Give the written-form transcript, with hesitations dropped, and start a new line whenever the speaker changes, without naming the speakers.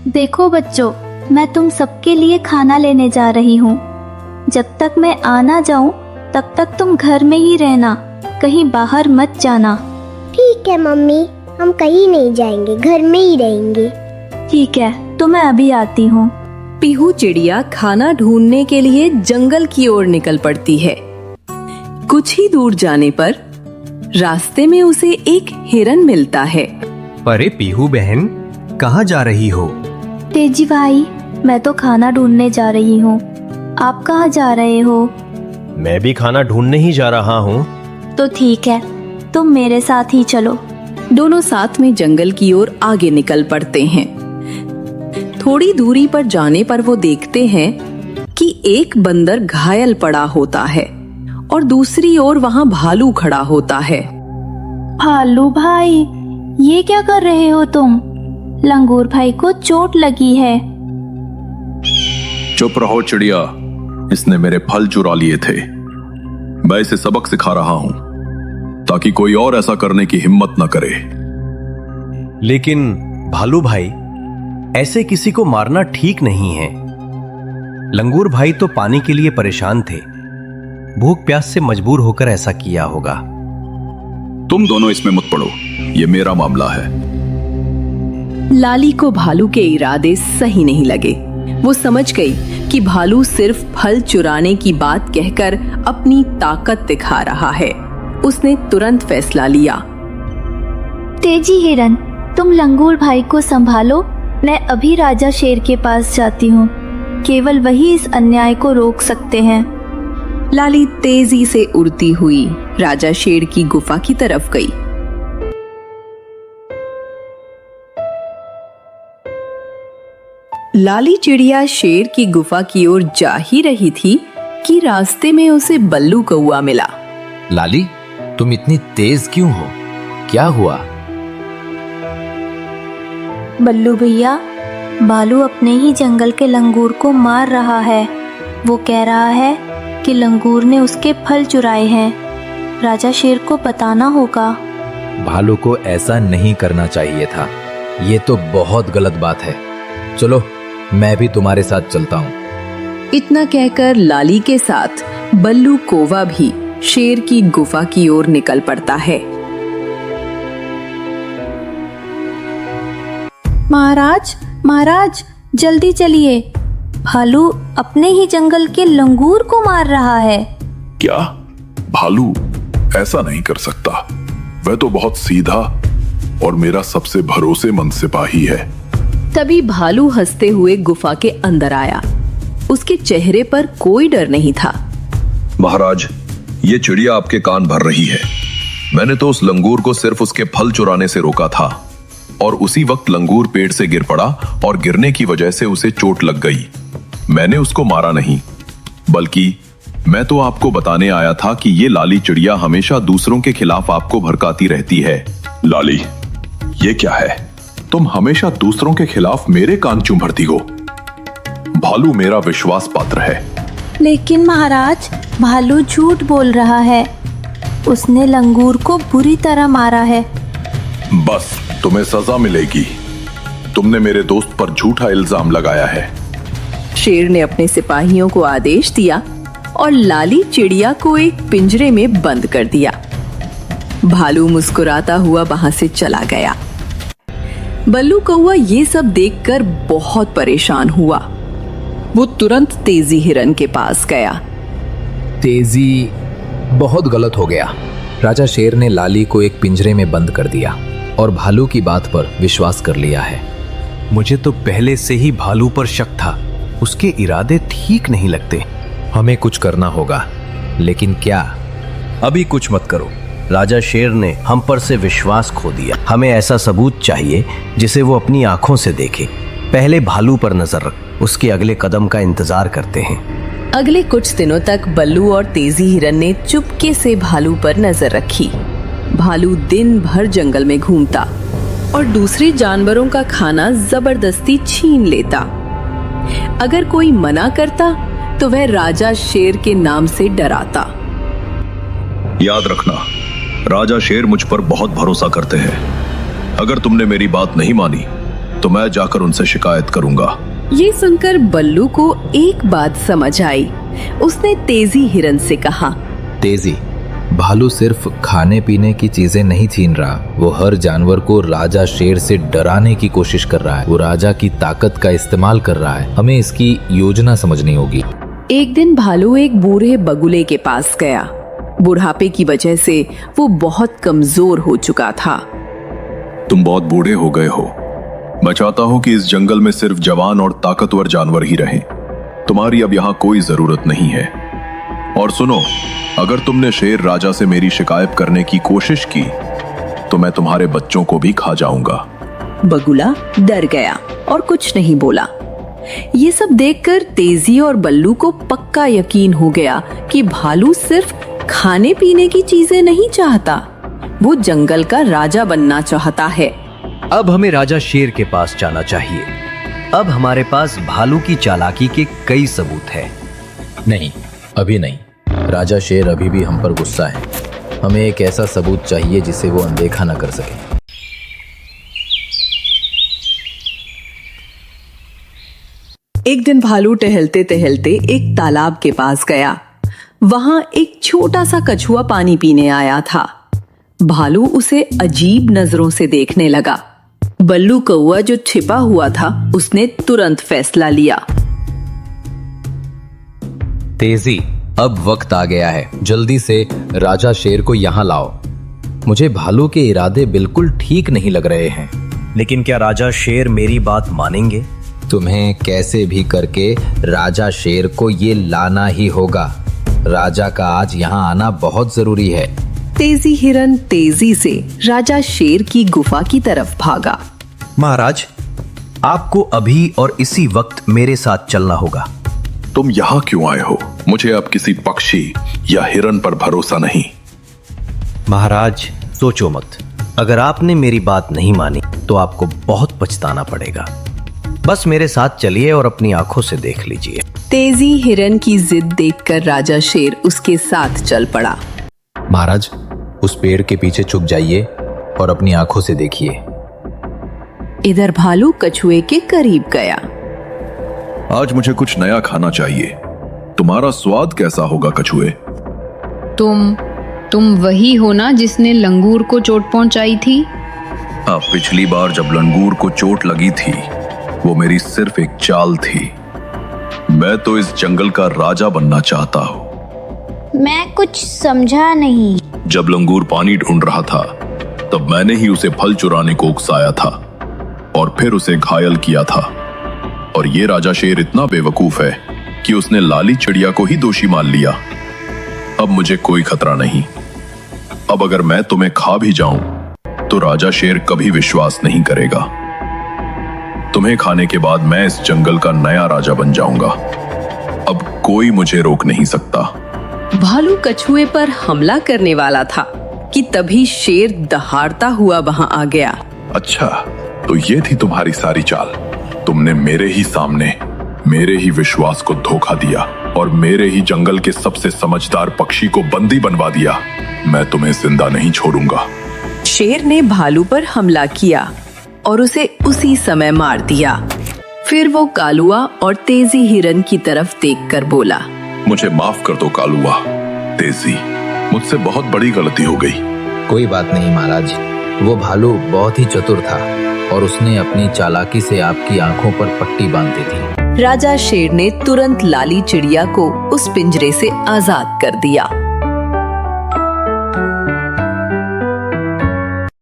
देखो बच्चों, मैं तुम सबके लिए खाना लेने जा रही हूँ। जब तक मैं आ ना जाऊँ तब तक तुम घर में ही रहना, कहीं बाहर मत जाना।
ठीक है मम्मी, हम कहीं नहीं जाएंगे, घर में ही रहेंगे।
ठीक है, तो मैं अभी आती हूँ।
पीहू चिड़िया खाना ढूंढने के लिए जंगल की ओर निकल पड़ती है। कुछ ही दूर जाने पर रास्ते में उसे एक हिरन मिलता है।
अरे पीहू बहन, कहाँ जा रही हो?
तेजी भाई, मैं तो खाना ढूंढने जा रही हूँ। आप कहाँ जा रहे हो?
मैं भी खाना ढूंढने ही जा रहा हूँ।
तो ठीक है, तुम मेरे साथ ही चलो।
दोनों साथ में जंगल की ओर आगे निकल पड़ते हैं। थोड़ी दूरी पर जाने पर वो देखते हैं कि एक बंदर घायल पड़ा होता है और दूसरी ओर वहाँ भालू खड़ा होता है।
भालू भाई, ये क्या कर रहे हो तुम? लंगूर भाई को चोट लगी है।
चुप रहो चिड़िया, इसने मेरे फल चुरा लिए थे। मैं इसे सबक सिखा रहा हूं ताकि कोई और ऐसा करने की हिम्मत न करे।
लेकिन भालू भाई, ऐसे किसी को मारना ठीक नहीं है। लंगूर भाई तो पानी के लिए परेशान थे, भूख प्यास से मजबूर होकर ऐसा किया होगा।
तुम दोनों इसमें मत पड़ो, ये मेरा मामला है।
लाली को भालू के इरादे सही नहीं लगे। वो समझ गई कि भालू सिर्फ फल चुराने की बात कहकर अपनी ताकत दिखा रहा है। उसने तुरंत फैसला लिया।
तेजी हिरन, तुम लंगूर भाई को संभालो, मैं अभी राजा शेर के पास जाती हूँ। केवल वही इस अन्याय को रोक सकते हैं।
लाली तेजी से उड़ती हुई राजा शेर की गुफा की तरफ गई। लाली चिड़िया शेर की गुफा की ओर जा ही रही थी कि रास्ते में उसे बल्लू कौआ मिला।
लाली, तुम इतनी तेज क्यों हो? क्या हुआ?
बल्लू भैया, भालू अपने ही जंगल के लंगूर को मार रहा है। वो कह रहा है कि लंगूर ने उसके फल चुराए हैं। राजा शेर को बताना होगा।
भालू को ऐसा नहीं करना चाहिए था। ये तो बहुत गलत बात है। चलो, मैं भी तुम्हारे साथ चलता हूँ।
इतना कहकर लाली के साथ बल्लू कौवा भी शेर की गुफा की ओर निकल पड़ता है।
महाराज, महाराज, जल्दी चलिए। भालू अपने ही जंगल के लंगूर को मार रहा है।
क्या? भालू ऐसा नहीं कर सकता। वह तो बहुत सीधा और मेरा सबसे भरोसेमंद सिपाही है।
तभी भालू हंसते हुए गुफा के अंदर आया। उसके चेहरे पर कोई डर नहीं था।
महाराज, ये चिड़िया आपके कान भर रही है। मैंने तो उस लंगूर को सिर्फ उसके फल चुराने से रोका था और उसी वक्त लंगूर पेड़ से गिर पड़ा और गिरने की वजह से उसे चोट लग गई। मैंने उसको मारा नहीं, बल्कि मैं तो आपको बताने आया था कि ये लाली चिड़िया हमेशा दूसरों के खिलाफ आपको भड़काती रहती है। लाली, ये क्या है? तुम हमेशा दूसरों के खिलाफ मेरे कान क्यों भरती हो? भालू मेरा विश्वास पात्र है।
लेकिन महाराज, भालू झूठ बोल रहा है। उसने लंगूर को बुरी तरह मारा है।
बस, तुम्हें सजा मिलेगी। तुमने मेरे दोस्त पर झूठा इल्जाम लगाया है।
शेर ने अपने सिपाहियों को आदेश दिया और लाली चिड़िया को एक पिंजरे में बंद कर दिया। भालू मुस्कुराता हुआ वहां से चला गया। बल्लू कौवा ये सब देखकर बहुत परेशान हुआ। वो तुरंत तेजी हिरन के पास गया।
तेजी, बहुत गलत हो गया। राजा शेर ने लाली को एक पिंजरे में बंद कर दिया और भालू की बात पर विश्वास कर लिया है।
मुझे तो पहले से ही भालू पर शक था। उसके इरादे ठीक नहीं लगते।
हमें कुछ करना होगा। लेकिन क्या?
अभी कुछ मत करो। राजा शेर ने हम पर से विश्वास खो दिया। हमें ऐसा सबूत चाहिए जिसे वो अपनी आंखों से देखे। पहले भालू पर नजर रख, उसके अगले कदम का इंतजार करते हैं।
अगले कुछ दिनों तक बल्लू और तेजी हिरन ने चुपके से भालू पर नजर रखी। भालू दिन भर जंगल में घूमता और दूसरे जानवरों का खाना जबरदस्ती छीन लेता। अगर कोई मना करता तो वह राजा शेर के नाम से डराता।
याद रखना, राजा शेर मुझ पर बहुत भरोसा करते हैं। अगर तुमने मेरी बात नहीं मानी तो मैं जाकर उनसे शिकायत करूंगा।
ये सुनकर बल्लू को एक बात समझ आई। उसने तेजी हिरन से कहा,
तेजी, भालू सिर्फ खाने पीने की चीजें नहीं छीन रहा, वो हर जानवर को राजा शेर से डराने की कोशिश कर रहा है। वो राजा की ताकत का इस्तेमाल कर रहा है। हमें इसकी योजना समझनी होगी।
एक दिन भालू एक बूढ़े बगुले के पास गया। बुढ़ापे की वजह से वो बहुत कमजोर हो चुका था।
तुम बहुत बूढ़े हो गए हो। मैं चाहता हूं कि इस जंगल में सिर्फ जवान और ताकतवर जानवर ही रहें। तुम्हारी अब यहाँ कोई जरूरत नहीं है। और सुनो, अगर तुमने शेर राजा से मेरी शिकायत करने की कोशिश की तो मैं तुम्हारे बच्चों को भी खा जाऊंगा।
बगुला डर गया और कुछ नहीं बोला। ये सब देखकर तेजी और बल्लू को पक्का यकीन हो गया कि भालू सिर्फ खाने पीने की चीजें नहीं चाहता, वो जंगल का राजा बनना चाहता है।
अब हमें राजा शेर के पास जाना चाहिए। अब हमारे पास भालू की चालाकी के कई सबूत हैं।
नहीं, अभी नहीं। राजा शेर अभी भी हम पर गुस्सा है। हमें एक ऐसा सबूत चाहिए जिसे वो अनदेखा न कर सके।
एक दिन भालू टहलते टहलते एक तालाब के पास गया। वहां एक छोटा सा कछुआ पानी पीने आया था। भालू उसे अजीब नजरों से देखने लगा। बल्लू कौआ जो छिपा हुआ था, उसने तुरंत फैसला लिया।
तेजी, अब वक्त आ गया है। जल्दी से राजा शेर को यहाँ लाओ। मुझे भालू के इरादे बिल्कुल ठीक नहीं लग रहे हैं।
लेकिन क्या राजा शेर मेरी बात मानेंगे?
तुम्हें कैसे भी करके राजा शेर को ये लाना ही होगा। राजा का आज यहाँ आना बहुत जरूरी है।
तेजी हिरन तेजी से राजा शेर की गुफा की तरफ भागा।
महाराज, आपको अभी और इसी वक्त मेरे साथ चलना होगा।
तुम यहाँ क्यों आए हो? मुझे अब किसी पक्षी या हिरन पर भरोसा नहीं।
महाराज, सोचो मत। अगर आपने मेरी बात नहीं मानी तो आपको बहुत पछताना पड़ेगा। बस मेरे साथ चलिए और अपनी आंखों से देख लीजिए।
तेजी हिरन की जिद देखकर राजा शेर उसके साथ चल पड़ा।
महाराज, उस पेड़ के पीछे छुप जाइए और अपनी आंखों से देखिए।
इधर भालू कछुए के करीब गया।
आज मुझे कुछ नया खाना चाहिए। तुम्हारा स्वाद कैसा होगा कछुए?
तुम वही हो ना जिसने लंगूर को चोट पहुंचाई थी?
हाँ, पिछली बार जब लंगूर को चोट लगी थी वो मेरी सिर्फ एक चाल थी। मैं तो इस जंगल का राजा बनना चाहता हूँ।
मैं कुछ समझा नहीं।
जब लंगूर पानी ढूंढ रहा था तब मैंने ही उसे फल चुराने को उकसाया था और फिर उसे घायल किया था। और ये राजा शेर इतना बेवकूफ है कि उसने लाली चिड़िया को ही दोषी मान लिया। अब मुझे कोई खतरा नहीं। अब अगर मैं तुम्हें खा भी जाऊं तो राजा शेर कभी विश्वास नहीं करेगा। तुम्हें खाने के बाद मैं इस जंगल का नया राजा बन जाऊंगा। अब कोई मुझे रोक नहीं सकता।
भालू कछुए पर हमला करने वाला था कि तभी शेर दहाड़ता हुआ वहां आ गया।
अच्छा, तो ये थी तुम्हारी सारी चाल। तुमने मेरे ही सामने मेरे ही विश्वास को धोखा दिया और मेरे ही जंगल के सबसे समझदार पक्षी को बंदी बनवा दिया। मैं तुम्हें जिंदा नहीं छोड़ूंगा।
शेर ने भालू पर हमला किया और उसे उसी समय मार दिया। फिर वो कालुआ और तेजी हिरन की तरफ देखकर बोला,
मुझे माफ कर दो कालुआ, तेजी, मुझसे बहुत बड़ी गलती हो गई।
कोई बात नहीं महाराज, वो भालू बहुत ही चतुर था और उसने अपनी चालाकी से आपकी आंखों पर पट्टी बांध दी थी।
राजा शेर ने तुरंत लाली चिड़िया को उस पिंजरे से आजाद कर दिया।